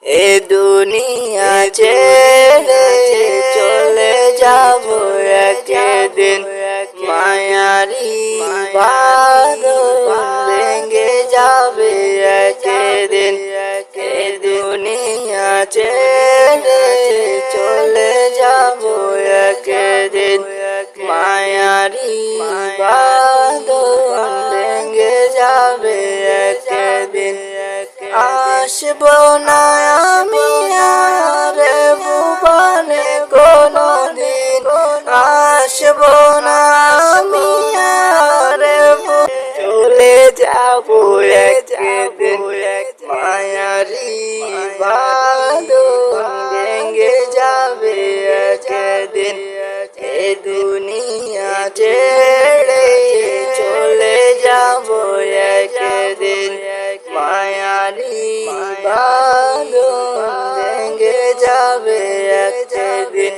এ দুনিয়া ছেড়ে চলে যাব একদিন, মায়ারি বাঁধন ভেঙে যাবে একদিন। এ দুনিয়া ছেড়ে চলে যাব একদিন, মায়ারি বাঁধন ভেঙে যাবে একদিন। আসবো না আমি আর ভুবনে কোনদিন, আসবো না আমি আর চলে যাবো একদিন, মায়ারি বাঁধন ভেঙে যাবে একদিন। এ দুনিয়া ছেড়ে চলে যাবো একদিন, মায়ারি বাঁধন ভেঙে যাবে একদিন।